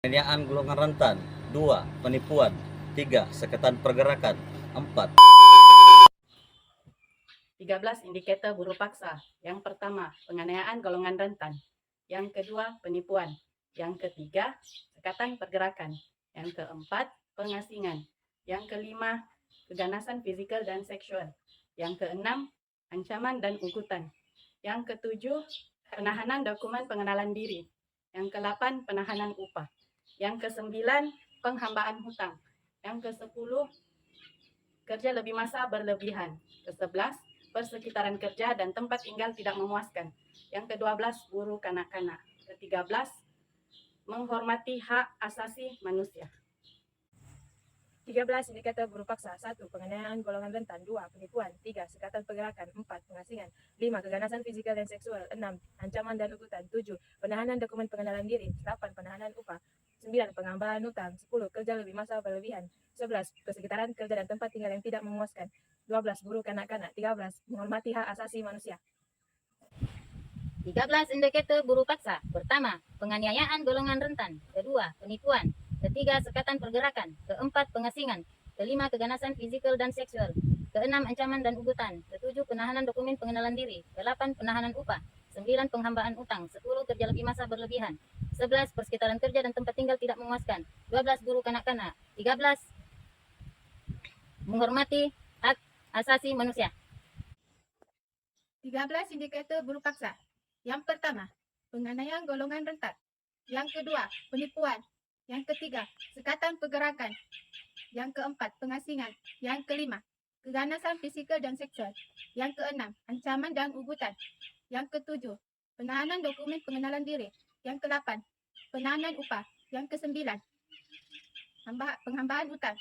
penganiayaan golongan rentan. 2. Penipuan. 3. Sekatan pergerakan. 4. 13 indikator buruh paksa. Yang pertama, penganiayaan golongan rentan. Yang kedua, penipuan. Yang ketiga, sekatan pergerakan. Yang keempat, pengasingan. Yang kelima, keganasan fisikal dan seksual. Yang keenam, ancaman dan ugutan. Yang ketujuh, penahanan dokumen pengenalan diri. Yang ke-8, penahanan upah. Yang ke-9, penghambaan hutang. Yang ke-10, kerja lebih masa berlebihan. Ke-11, persekitaran kerja dan tempat tinggal tidak memuaskan. Yang ke-12, buruh kanak-kanak. Ke-13, menghormati hak asasi manusia. 13 indikator buruh paksa. 1. Penganiayaan golongan rentan. 2. Penipuan. 3. Sekatan pergerakan. 4. Pengasingan. 5. Keganasan fisikal dan seksual. 6. Ancaman dan ugutan. 7. Penahanan dokumen pengenalan diri. 8. Penahanan upah. 9. Penghambaan hutang. 10. Kerja lebih masa berlebihan. 11. Persekitaran kerja dan tempat tinggal yang tidak memuaskan. 12. Buruh kanak-kanak. 13. Menghormati hak asasi manusia. 13 indikator buruh paksa. Pertama, penganiayaan golongan rentan. Kedua, penipuan. Ketiga, sekatan pergerakan. Keempat, pengasingan. Kelima, keganasan fisikal dan seksual. Keenam, ancaman dan ugutan. Ketujuh, penahanan dokumen pengenalan diri. Kedelapan, penahanan upah. 9. Penghambaan utang. 10. Kerja lebih masa berlebihan. 11. Persekitaran kerja dan tempat tinggal tidak memuaskan. 12. Buruh kanak-kanak. 13. Menghormati hak asasi manusia. 13 indikator buruh paksa. Yang pertama, penganiayaan golongan rentan. Yang kedua, penipuan. Yang ketiga, sekatan pergerakan. Yang keempat, pengasingan. Yang kelima, keganasan fisikal dan seksual. Yang keenam, ancaman dan ugutan. Yang ketujuh, penahanan dokumen pengenalan diri. Yang ke-8, penahanan upah. Yang ke-9, penghambaan hutang.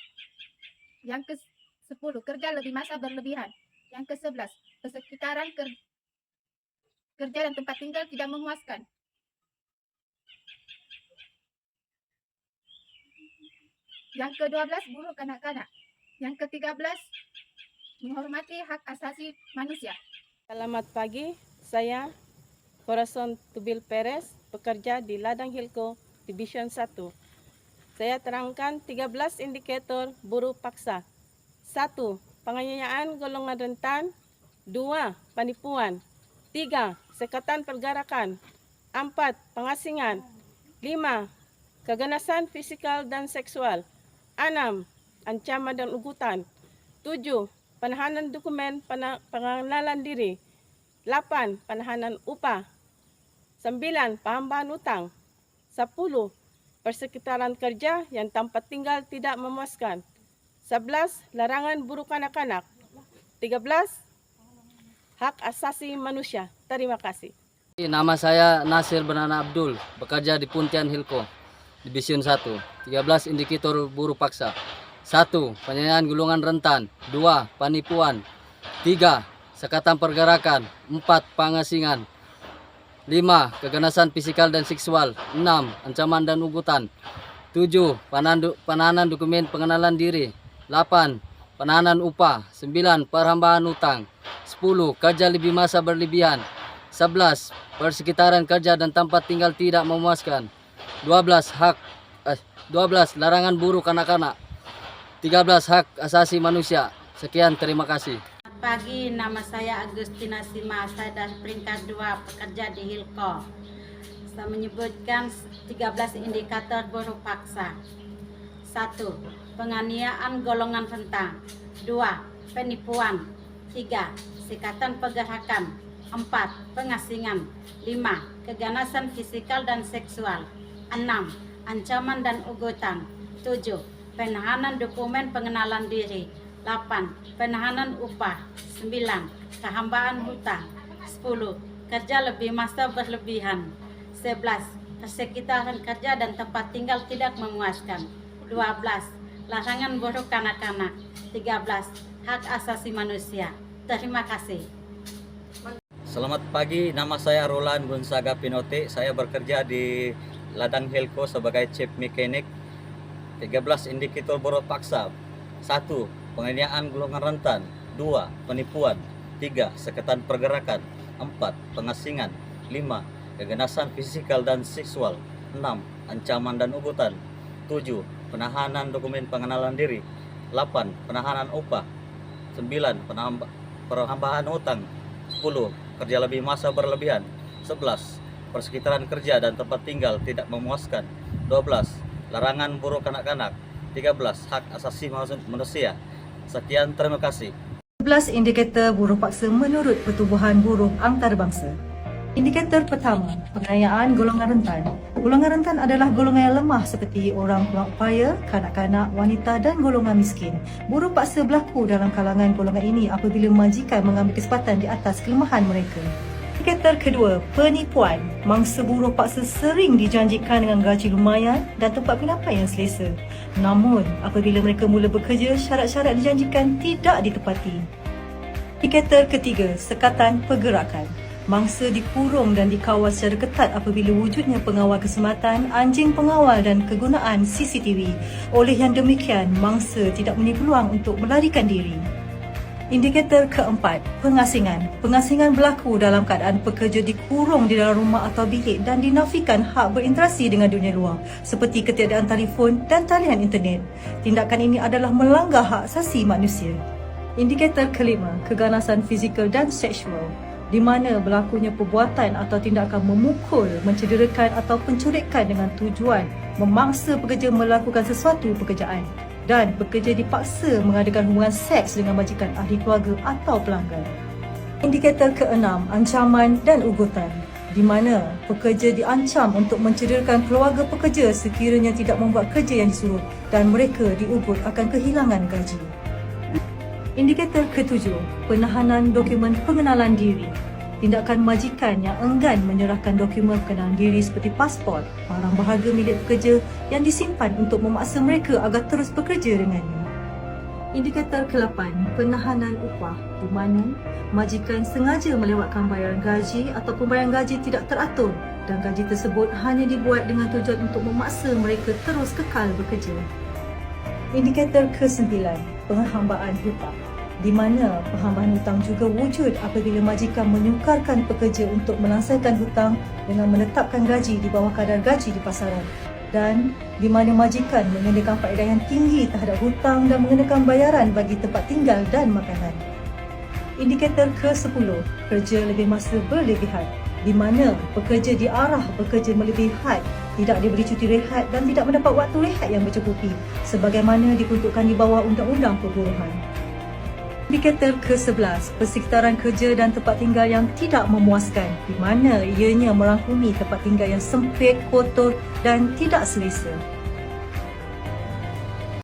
Yang ke-10, kerja lebih masa berlebihan. Yang ke-11, persekitaran kerja dan tempat tinggal tidak memuaskan. Yang ke-12, buruh kanak-kanak. Yang ke-13, menghormati hak asasi manusia. Selamat pagi, saya Corazon Tubil Perez, bekerja di Ladang Hilco, Division 1. Saya terangkan 13 indikator buruh paksa. 1. Penganiayaan golongan rentan. 2. Penipuan. 3. Sekatan pergerakan. 4. Pengasingan. 5. Keganasan fisikal dan seksual. 6. Ancaman dan ugutan. 7. Penahanan dokumen pengenalan diri. 8. Penahanan upah. 9. Penghambaan hutang. 10. Persekitaran kerja yang tempat tinggal tidak memuaskan. 11. Larangan buruh kanak-kanak. 13. Hak asasi manusia. Terima kasih. Nama saya Nasir Benana Abdul, bekerja di Puntian Hilco, Division 1. 13 indikator buruh paksa. 1. Penganiayaan golongan rentan. 2. Penipuan. 3. Sekatan pergerakan. 4. Pengasingan. 5. Keganasan fisikal dan seksual. 6. Ancaman dan ugutan. 7. Penahanan dokumen pengenalan diri. 8. Penahanan upah. 9. Perhambaan hutang. 10. Kerja lebih masa berlebihan. 11. Persekitaran kerja dan tempat tinggal tidak memuaskan. 12. Larangan buruh kanak-kanak. 13. Hak asasi manusia. Sekian, terima kasih. Selamat pagi, nama saya Agustina Sima, saya dari peringkat 2 pekerja di Hilco. Saya menyebutkan 13 indikator buruh paksa. 1. Penganiayaan golongan rentan. 2. Penipuan. 3. Sekatan pergerakan. 4. Pengasingan. 5. Keganasan fisikal dan seksual. 6. Ancaman dan ugutan. 7. Penahanan dokumen pengenalan diri. 8. Penahanan upah. 9. Kehambaan hutang. 10. Kerja lebih masa berlebihan. 11. Persekitaran kerja dan tempat tinggal tidak memuaskan. 12. Larangan buruh kanak-kanak. 13. Hak asasi manusia. Terima kasih. Selamat pagi, nama saya Roland Gonzaga Pinote. Saya bekerja di Ladang Hilco sebagai chief mekanik. 13 indikator buruh paksa. 1. Penganiayaan golongan rentan. 2. Penipuan. 3. Sekatan pergerakan. 4. Pengasingan. 5. Keganasan fisikal dan seksual. 6. Ancaman dan ugutan. 7. Penahanan dokumen pengenalan diri. 8. Penahanan upah. 9. Penambahan hutang. 10. Kerja lebih masa berlebihan. 11. Persekitaran kerja dan tempat tinggal tidak memuaskan. 12. Larangan buruh kanak-kanak. 13. Hak asasi manusia. Sekian, terima kasih. 11 indikator buruh paksa menurut Pertubuhan Buruh Antarabangsa. Indikator pertama, penganiayaan golongan rentan. Golongan rentan adalah golongan yang lemah seperti orang kurang upaya, kanak-kanak, wanita dan golongan miskin. Buruh paksa berlaku dalam kalangan golongan ini apabila majikan mengambil kesempatan di atas kelemahan mereka. Indikator kedua, penipuan. Mangsa buruh paksa sering dijanjikan dengan gaji lumayan dan tempat penginapan yang selesa. Namun, apabila mereka mula bekerja, syarat-syarat dijanjikan tidak ditepati. Indikator ketiga, sekatan pergerakan. Mangsa dikurung dan dikawal secara ketat apabila wujudnya pengawal keselamatan, anjing pengawal dan kegunaan CCTV. Oleh yang demikian, mangsa tidak mempunyai peluang untuk melarikan diri. Indikator keempat, pengasingan. Pengasingan berlaku dalam keadaan pekerja dikurung di dalam rumah atau bilik dan dinafikan hak berinteraksi dengan dunia luar seperti ketiadaan telefon dan talian internet. Tindakan ini adalah melanggar hak asasi manusia. Indikator kelima, keganasan fizikal dan seksual, di mana berlakunya perbuatan atau tindakan memukul, mencederakan atau penculikan dengan tujuan memaksa pekerja melakukan sesuatu pekerjaan dan pekerja dipaksa mengadakan hubungan seks dengan majikan, ahli keluarga atau pelanggan. Indikator keenam, ancaman dan ugutan, di mana pekerja diancam untuk mencederakan keluarga pekerja sekiranya tidak membuat kerja yang disuruh dan mereka diugut akan kehilangan gaji. Indikator ketujuh, penahanan dokumen pengenalan diri. Tindakan majikan yang enggan menyerahkan dokumen pengenalan diri seperti pasport, barang berharga milik pekerja yang disimpan untuk memaksa mereka agar terus bekerja dengannya. Indikator ke-8, penahanan upah, di mana majikan sengaja melewatkan bayaran gaji atau pembayaran gaji tidak teratur dan gaji tersebut hanya dibuat dengan tujuan untuk memaksa mereka terus kekal bekerja. Indikator ke-9, penghambaan hutang, di mana penghambaan hutang juga wujud apabila majikan menyukarkan pekerja untuk melangsaikan hutang dengan menetapkan gaji di bawah kadar gaji di pasaran dan di mana majikan mengenakan faedah yang tinggi terhadap hutang dan mengenakan bayaran bagi tempat tinggal dan makanan. Indikator ke-10, kerja lebih masa berlebihan, di mana pekerja diarah bekerja melebihi had, tidak diberi cuti rehat dan tidak mendapat waktu rehat yang bercukupi sebagaimana diperuntukkan di bawah Undang-Undang Perburuhan. Indikator ke-11, persekitaran kerja dan tempat tinggal yang tidak memuaskan, di mana ianya merangkumi tempat tinggal yang sempit, kotor dan tidak selesa.